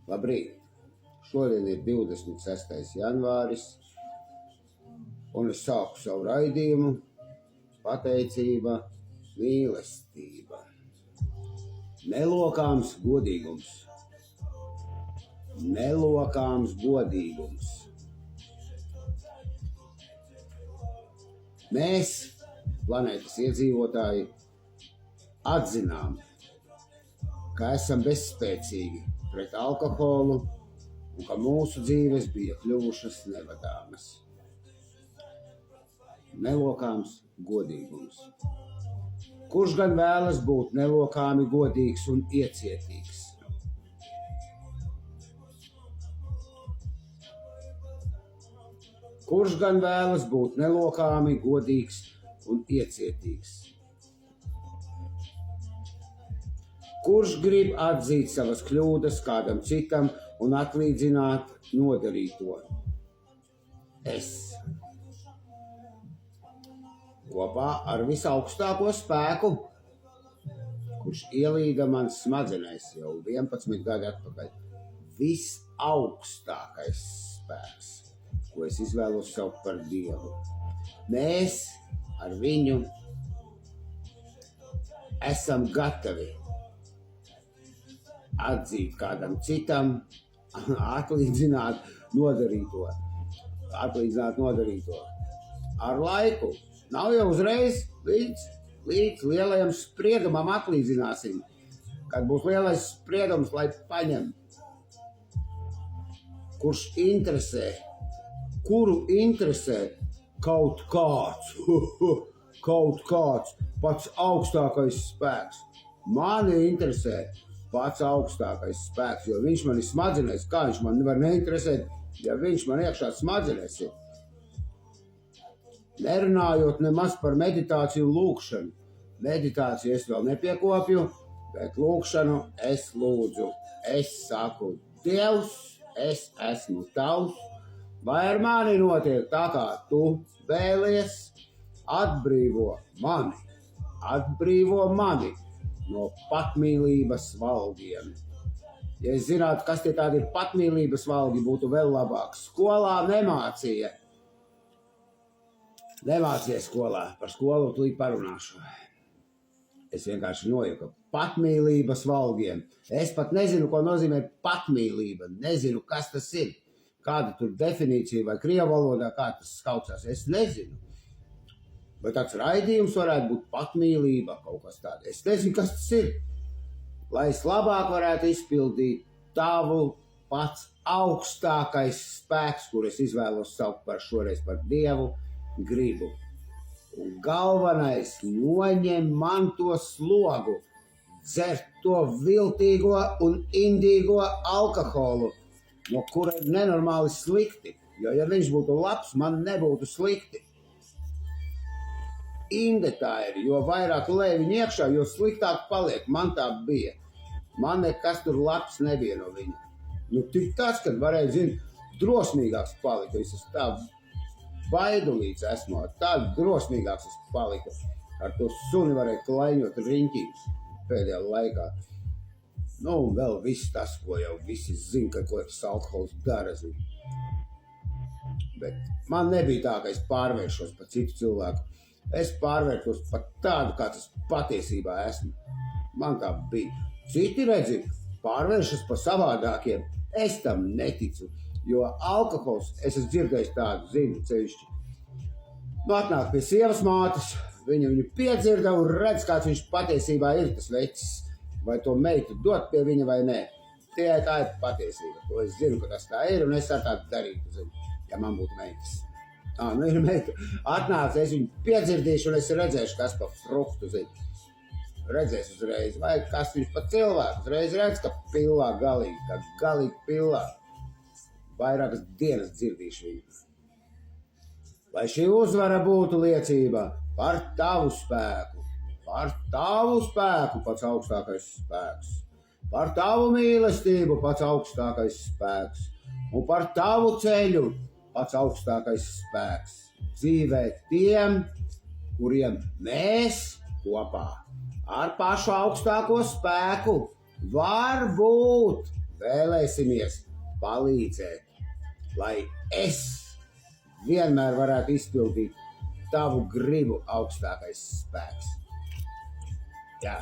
Labrīt! Šodien ir 26. janvāris, un es sāku savu raidījumu pateicība, mīlestība. Nelokāms godīgums. Nelokāms godīgums. Mēs, planētas iedzīvotāji, atzinām, ka esam bezspēcīgi pret alkoholu un ka mūsu dzīves bija kļuvušas nevadāmas. Nelokāms godīgums. Kurš gan vēlas būt nelokāmi godīgs un iecietīgs? Kurš gan vēlas būt nelokāmi godīgs un iecietīgs? Kurš grib atzīt savas kļūdas kādam citam un atlīdzināt nodarīto? Es. Kopā ar visaugstāko spēku, kurš ielīda man smadzenēs jau 11 gadu atpakaļ. Visaugstākais spēks, ko es izvēlos saukt par Dievu. Mēs ar viņu esam gatavi atzīt kādam citam, atlīdzināt nodarīto. Ar laiku. Nav jau uzreiz līdz lielajam spriedumam atlīdzināsim. Kad būs lielais spriedums, lai paņem. Kuru interesē kaut kāds pats augstākais spēks. Mani interesē pats augstākais spēks, jo viņš man ir smadzenēs. Kā viņš man nevar neinteresēt, ja viņš man iekšā smadzenēs ir? Nerunājot nemaz par meditāciju un lūkšanu. Meditāciju es vēl nepiekopju, bet lūkšanu es lūdzu. Es saku, Dievs, es esmu tavs, vai ar mani notiek tā, kā tu vēlies, atbrīvo mani no patmīlības valgiem. Ja es zinātu, kas tie tādi ir patmīlības valgi, būtu vēl labāk. Skolā nemācīja skolā. Par skolu tūlīt parunāšu. Es vienkārši nojuku patmīlības valgiem. Es pat nezinu, ko nozīmē patmīlība. Nezinu, kas tas ir. Kāda tur definīcija vai krievu valodā, kā tas saucās. Es nezinu. Vai tāds raidījums varētu būt patmīlība, kaut kas tāds. Es nezinu, kas tas ir. Lai es labāk varētu izpildīt tavu pats augstākais spēks, kur es izvēlos saukt par šoreiz par Dievu, gribu. Un galvenais, noņem man to slogu, dzert to viltīgo un indīgo alkoholu, no kura ir nenormāli slikti, jo ja viņš būtu labs, man nebūtu slikti. Inde tā ir, jo vairāk lej viņa iekšā, jo sliktāk paliek. Man tā bija. Man nekas tur labs nebija no viņa. Nu, tik tas, kad varēja, drosmīgāks palika. Es esmu tā baidulīts esmu, tā drosmīgāks es paliku. Ar to suni varēja klaiņot riņķības pēdējā laikā. Nu, un vēl viss tas, ko jau visi zina, ka ko tas alkohols dara. Bet man nebija tā, ka es pārvēršos par citu cilvēku. Es pārvērtos par tādu, kāds es patiesībā esmu. Man tā bija. Citi redzi, pārvēršas par savādākiem. Es tam neticu, jo alkohols, es esmu dzirdējis tādu, zinu, cevišķi. Nu, atnāk pie sievas mātes, viņu piedzirda un redz, kāds viņš patiesībā ir tas vecis. Vai to meitu dot pie viņa vai nē. Tā ir patiesība. To es zinu, ka tas tā ir, un es ar tādu darītu, zinu, ja man būtu meitas. Nu ir meita. Atnāc, es viņu piedzirdīšu un es redzēšu, kas pa fruktu, zinu. Redzēs uzreiz, vai kas viņš pa cilvēku. Uzreiz redz, ka pillā galīgi pillā. Vairākas dienas dzirdīšu viņu. Lai šī uzvara būtu liecība par tavu spēku. Par tavu spēku, pats augstākais spēks. Par tavu mīlestību, pats augstākais spēks. Un par tavu ceļu, pats augstākais spēks. Dzīvē tiem, kuriem mēs kopā ar pašu augstāko spēku var būt vēlēsimies palīdzēt, lai es vienmēr varētu izpildīt tavu gribu augstākais spēks. Jā.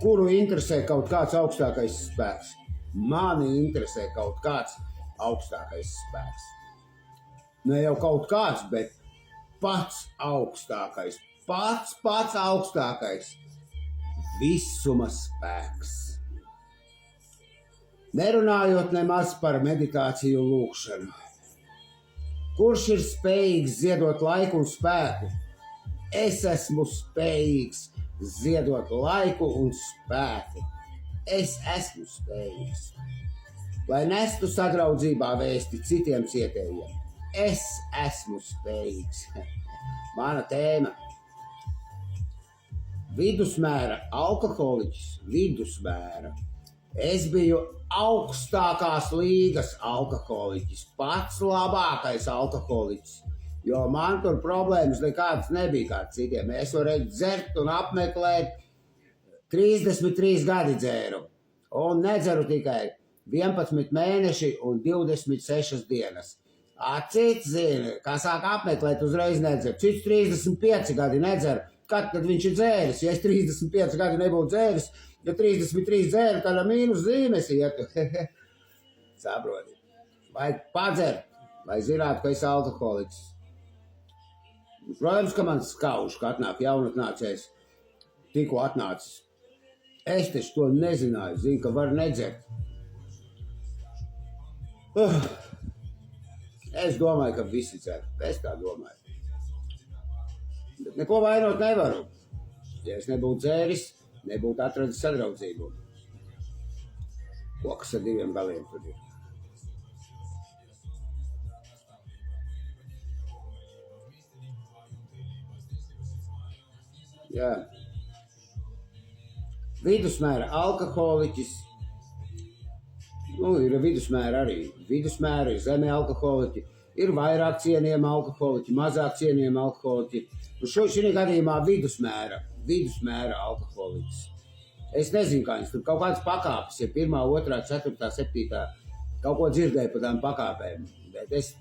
Kuru interesē kaut kāds augstākais spēks? Mani interesē kaut kāds augstākais spēks. Ne jau kaut kāds, bet pats augstākais. Pats augstākais. Visuma spēks. Nerunājot nemaz par meditāciju un lūkšanu. Kurš ir spējīgs ziedot laiku un spēku? Es esmu spējīgs ziedot laiku un spēku. Es esmu spējīgs. Lai nestu sadraudzībā vēsti citiem cietējiem. Es esmu spējīgs. Mana tēma. Vidusmēra alkoholiķis. Vidusmēra. Es biju augstākās līgas alkoholiķis. Pats labākais alkoholiķis. Jo man tur problēmas nekādas nebija kā citiem. Es varēju dzert un apmeklēt 33 gadi dzēru. Un nedzeru tikai 11 mēneši un 26 dienas. Cits zina, kā sāk apmeklēt, uzreiz nedzer. Cits 35 gadi nedzer. Kad viņš ir dzēris? Ja es 35 gadi nebūtu dzēris, ja 33 dzēru, tad mīnus zīmes ietu. Saproti. Vajag padzert, lai zinātu, ka esi alkoholiķis. Protams, ka man skauž, ka atnāk jaunatnācējs, tikko atnācis. Es taču to nezināju, zinu, ka var nedzert. Es domāju, ka visi dzer. Es tā domāju. Bet neko vainot nevaru. Ja es nebūtu dzēris, nebūtu atradis sadraudzību. Koks ar diviem galiem tur ir. Jā. Vidusmēra alkoholiķis. Ir vidusmēra arī. Vidusmēra ir zemē alkoholiķi. Ir vairāk cienījama alkoholiķi, mazāk cienījama alkoholiķi. Šī gadījumā vidusmēra alkoholiķis. Es nezinu, kā viņas tur kaut kādas pakāpes, ja 1, 2, 4, 7. Kaut ko dzirdēju par tām pakāpēm. Bet es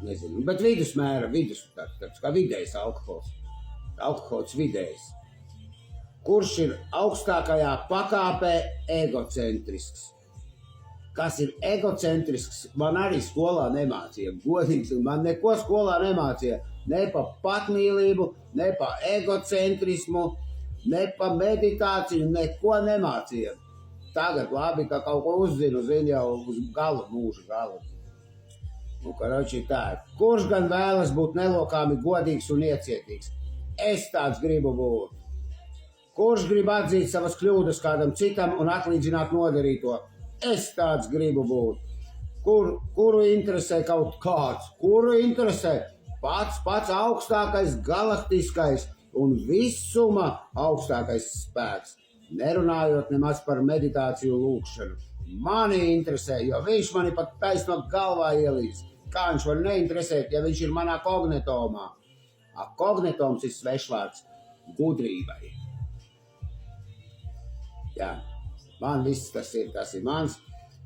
nezinu. Bet vidusmēra, tāds kā vidējs alkohols. Alkohols vidējs. Kurš ir augstākajā pakāpē egocentrisks. Kas ir egocentrisks, man arī skolā nemācīja. Godīgi, man neko skolā nemācīja. Ne pa patmīlību, ne pa egocentrismu, ne pa meditāciju, neko nemācīja. Tagad labi, ka kaut ko uzzinu, zinu jau uz galu, mūža galu. Karoči tā. Kurš gan vēlas būt nelokāmi godīgs un iecietīgs? Es tāds gribu būt. Kurš grib atzīt savas kļūdas kādam citam un atlīdzināt nodarīto? Es tāds gribu būt. Kuru interesē kaut kāds? Kuru interesē pats augstākais, galaktiskais un visuma augstākais spēks? Nerunājot nemaz par meditāciju lūkšanu. Mani interesē, jo viņš mani pat taisno galvā ielīs. Kā viņš var neinteresēt, ja viņš ir manā kognitomā? Kognitoms ir svešvārds gudrībai. Jā, man viss tas ir mans.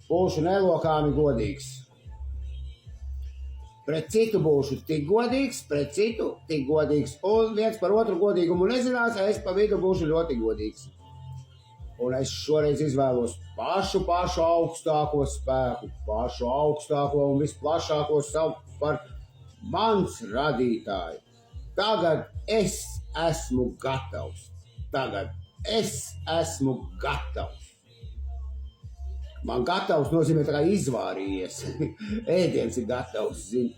Būšu nelokāmi godīgs. Pret citu būšu tik godīgs, pret citu tik godīgs. Un viens par otru godīgumu nezinās, es pa vidu būšu ļoti godīgs. Un es šoreiz izvēlos pašu augstāko spēku, pašu augstāko un visplašāko saukt par mans radītāju. Tagad es esmu gatavs. Man gatavs nozīmē tā kā izvārījies. Ēdiens ir gatavs, zini.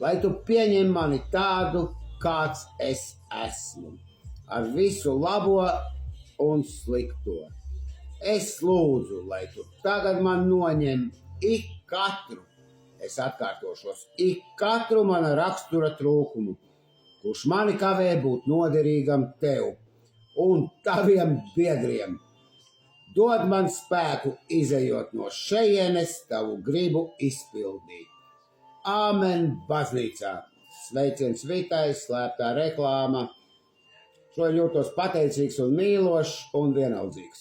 Lai tu pieņem mani tādu, kāds es esmu. Ar visu labo un slikto. Es lūdzu, lai tu tagad man noņem ik katru, es atkārtošos, ik katru mana rakstura trūkumu, kurš mani kavē būt noderīgam tev un taviem biedriem. Dod man spēku izejot no šejienes tavu gribu izpildīt. Āmen baznīcā. Sveiciens Vitai, slēptā reklāma. Šo jūtos pateicīgs un mīlošs un vienaldzīgs.